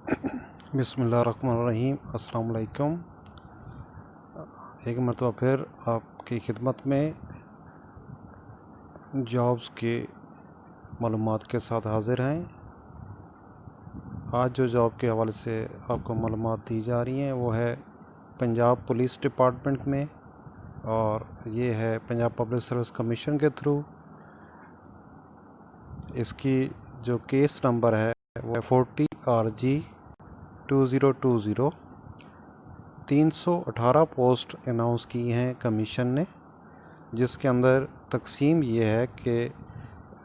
बिस्मिल्लाहिर्रहमानिर्रहीम। अस्सलाम वालेकुम। एक मरतबा फिर आपकी खिदमत में जॉब्स के मालूमात के साथ हाज़िर हैं। आज जो जॉब के हवाले से आपको मालूमात दी जा रही हैं वो है पंजाब पुलिस डिपार्टमेंट में, और ये है पंजाब पब्लिक सर्विस कमीशन के थ्रू। इसकी जो केस नंबर है वो है 40RG 2020। 318 पोस्ट अनाउंस की हैं कमीशन ने, जिसके अंदर तकसीम ये है कि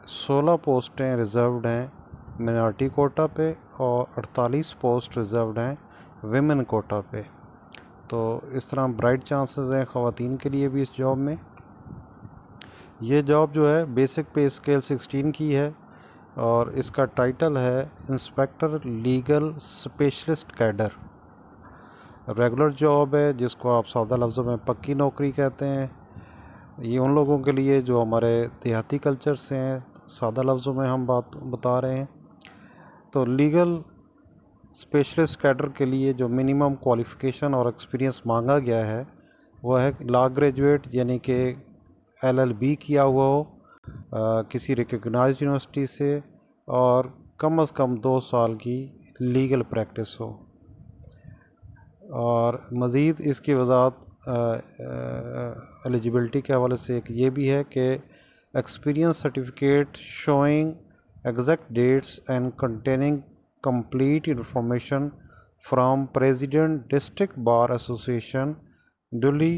16 पोस्टें रिज़र्व्ड हैं मिनॉरिटी कोटा पे और 48 पोस्ट रिज़र्व्ड हैं विमेन कोटा पे। तो इस तरह ब्राइट चांसेस हैं ख़वातीन के लिए भी इस जॉब में। ये जॉब जो है बेसिक पे स्केल 16 की है और इसका टाइटल है inspector legal specialist cadre. Regular job है जिसको आप सादा लफ्ज़ों में पक्की नौकरी कहते हैं। ये उन लोगों के लिए जो हमारे देहाती कल्चर से हैं, सादा लफ्ज़ों में हम बात बता रहे हैं। तो लीगल स्पेशलिस्ट कैडर के लिए जो मिनिमम क्वालिफ़िकेशन और एक्सपीरियंस मांगा गया है वो है लॉ ग्रेजुएट, यानी कि LLB किया हुआ हो किसी रिकग्नाइज्ड यूनिवर्सिटी से, और कम से कम 2 साल की लीगल प्रैक्टिस हो। और मज़ीद इसकी वजाहत एलिजिबिलिटी के हवाले से एक ये भी है कि experience certificate showing exact dates and containing complete information from president district bar association duly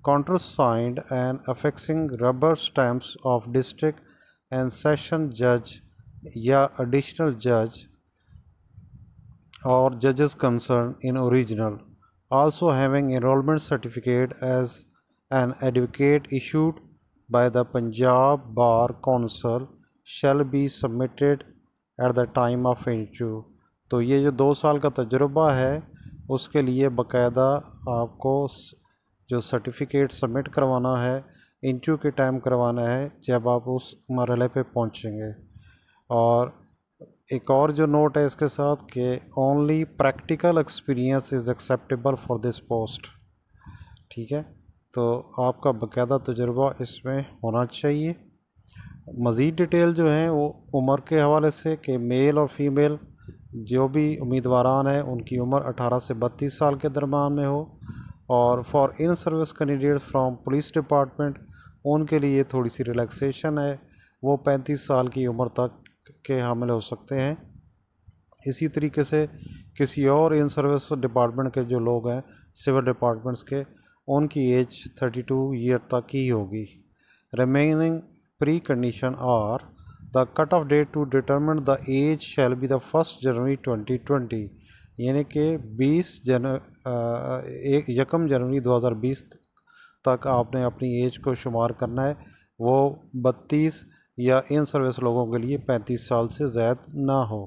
countersigned and affixing rubber stamps of district and session judge या additional judge or judges concerned in original, also having enrollment certificate as an advocate issued by the Punjab Bar Council shall be submitted at the time of interview। तो ये जो 2 साल का तजुर्बा है उसके लिए बाकायदा आपको जो सर्टिफिकेट सबमिट करवाना है, इंटरव्यू के टाइम करवाना है जब आप उस मरहले पे पहुंचेंगे। और एक और जो नोट है इसके साथ कि only practical experience is acceptable for this post. ठीक है, तो आपका बाकायदा तजुर्बा इसमें होना चाहिए। मज़ीद डिटेल जो है वो उम्र के हवाले से कि मेल और फीमेल जो भी उम्मीदवारान हैं उनकी उम्र 18 से 32 साल के दरमियान में हो, और for in service candidate from police department उनके लिए थोड़ी सी रिलैक्सेशन है, वो 35 साल की उम्र तक के हामिल हो सकते हैं। इसी तरीके से किसी और इन सर्विस डिपार्टमेंट के जो लोग हैं सिविल डिपार्टमेंट्स के, उनकी एज 32 ईयर तक ही होगी। Remaining pre condition are the cut off date to determine the age shall be the 1 January 2020, यानी कि 1 जनवरी 2020 तक आपने अपनी एज को शुमार करना है। वो 32 या इन सर्विस लोगों के लिए 35 साल से ज़्यादा ना हो।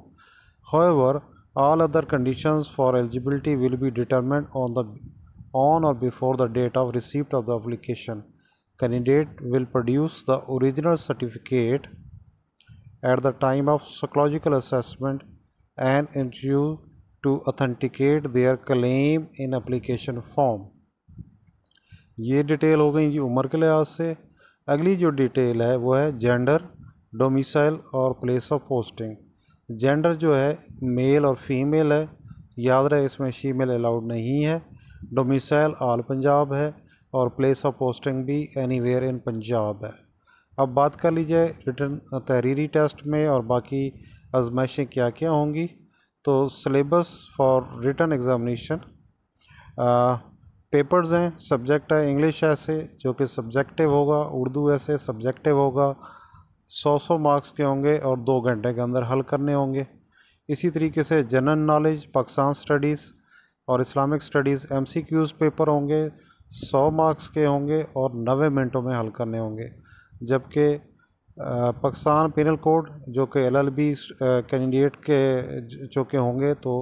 However, all other conditions for eligibility will be determined on or before the date of receipt of the application. Candidate will produce the original certificate at the time of psychological assessment and interview to authenticate their claim in application form। ये detail हो गई जी उम्र के लिहाज से। अगली जो detail है वो है जेंडर, डोमिसाइल और प्लेस ऑफ पोस्टिंग। जेंडर जो है मेल और फीमेल है, याद रहे इसमें फीमेल अलाउड नहीं है। डोमिसाइल ऑल पंजाब है और प्लेस ऑफ पोस्टिंग भी एनीवेयर इन पंजाब है। अब बात कर लीजिए रिटन तहरीरी टेस्ट में और बाकी आजमाइशें क्या क्या होंगी। तो syllabus for written examination, papers हैं, सब्जेक्ट है इंग्लिश ऐसे जो कि सब्जेक्टिव होगा, उर्दू ऐसे सब्जेक्टिव होगा, 100 मार्क्स के होंगे और 2 घंटे के अंदर हल करने होंगे। इसी तरीके से जनरल नॉलेज, पाकिस्तान स्टडीज़ और इस्लामिक स्टडीज़ MCQs पेपर होंगे, 100 मार्क्स के होंगे और 90 मिनटों में हल करने होंगे। जबकि पाकिस्तान पिनल कोड जो कि LLB कैंडिडेट के जो के होंगे तो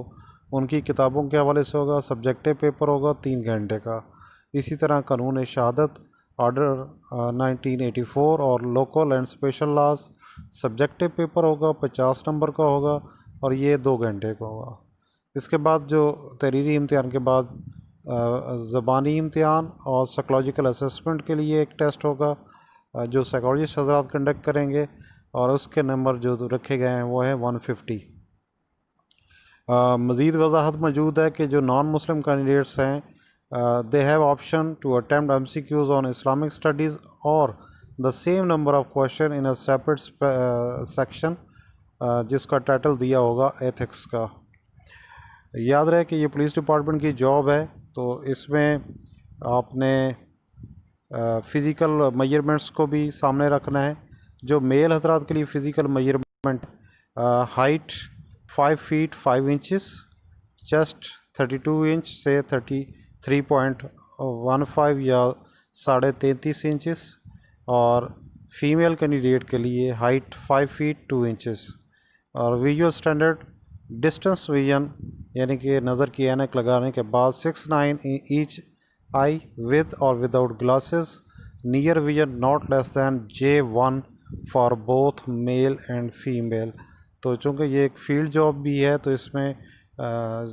उनकी किताबों के हवाले से होगा, सब्जेक्टिव पेपर होगा 3 घंटे का। इसी तरह कानून शहादत ऑर्डर 1984 और local and special laws subjective paper होगा, 50 नंबर का होगा और ये 2 घंटे का होगा। اس کے بعد جو تحریری امتحان کے بعد زبانی امتحان اور سائیکولوجیکل اسسمنٹ کے لیے ایک ٹیسٹ ہوگا جو سائیکالوجسٹ حضرات کنڈکٹ کریں گے، اور اس کے نمبر جو رکھے گئے ہیں وہ ہے 150۔ مزید وضاحت موجود ہے کہ جو نان مسلم کینڈیڈیٹس ہیں they have option to attempt M C Qs on Islamic studies اور the same number of question in a separate section جس کا ٹائٹل دیا ہوگا ایتھکس کا۔ یاد رہے کہ یہ پولیس ڈپارٹمنٹ کی جاب ہے، تو اس میں آپ نے فزیکل میجرمنٹس کو بھی سامنے رکھنا ہے۔ جو میل حضرات کے لیے physical measurement height 5 feet 5 inches, chest 32 inch سے 33.15 یا 33.5 انچز، اور فیمیل کینڈیڈیٹ کے لیے ہائٹ 5 فیٹ 2 انچز، اور ویژول اسٹینڈرڈ ڈسٹنس ویژن یعنی کہ نظر کی اینک لگانے کے بعد 6'9" ایچ آئی ود اور without glasses, near vision not less than J1 for both male and female. تو چونکہ یہ ایک فیلڈ جاب بھی ہے تو اس میں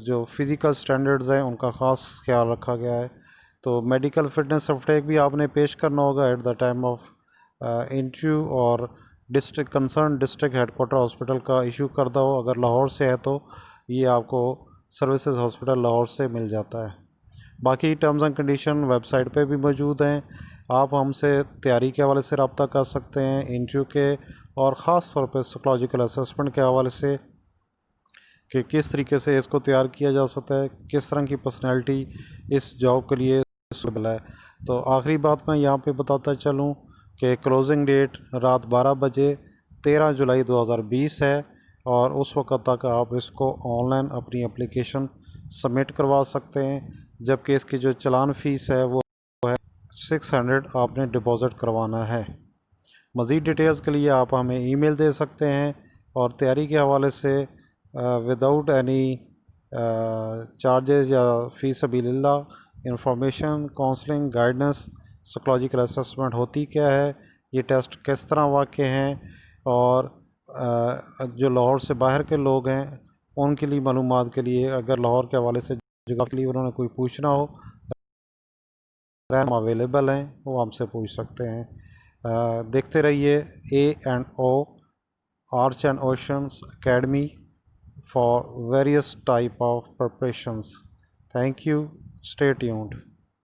جو فزیکل سٹینڈرڈز ہیں ان کا خاص خیال رکھا گیا ہے۔ تو میڈیکل فٹنس سرٹیفکیٹ بھی آپ نے پیش کرنا ہوگا at the time of interview, اور کنسرن ڈسٹرکٹ ہیڈ کوارٹر ہاسپٹل کا ایشو کردہ ہو۔ اگر لاہور سے ہے تو یہ آپ کو سروسز ہاسپٹل لاہور سے مل جاتا ہے۔ باقی terms and condition website پہ بھی موجود ہیں، آپ ہم سے تیاری کے حوالے سے رابطہ کر سکتے ہیں، انٹرویو کے اور خاص طور پہ سائیکولوجیکل اسسمنٹ کے حوالے سے کہ کس طریقے سے اس کو تیار کیا جا سکتا ہے، کس طرح کی پرسنالٹی اس جاب کے لیے سوٹیبل ہے۔ تو آخری بات میں یہاں پہ بتاتا چلوں کہ کلوزنگ ڈیٹ رات 12 بجے 13 جولائی 2020 ہے، اور اس وقت تک آپ اس کو آن لائن اپنی اپلیکیشن سبمٹ کروا سکتے ہیں، جبکہ اس کی جو چلان فیس ہے وہ 600 آپ نے ڈپازٹ کروانا ہے۔ مزید ڈیٹیلز کے لیے آپ ہمیں ای میل دے سکتے ہیں، اور تیاری کے حوالے سے وداؤٹ اینی چارجز یا فی سبیل اللہ information, counselling, guidance, psychological assessment ہوتی کیا ہے، یہ ٹیسٹ کس طرح واقع ہیں، اور جو لاہور سے باہر کے لوگ ہیں ان کے لیے معلومات کے لیے اگر لاہور کے حوالے سے جگہ کے لیے انہوں نے کوئی پوچھنا ہو ہم اویلیبل ہیں، وہ ہم سے پوچھ سکتے ہیں۔ دیکھتے رہیے A&O arch and oceans academy for various type of preparations. Thank you. Stay tuned.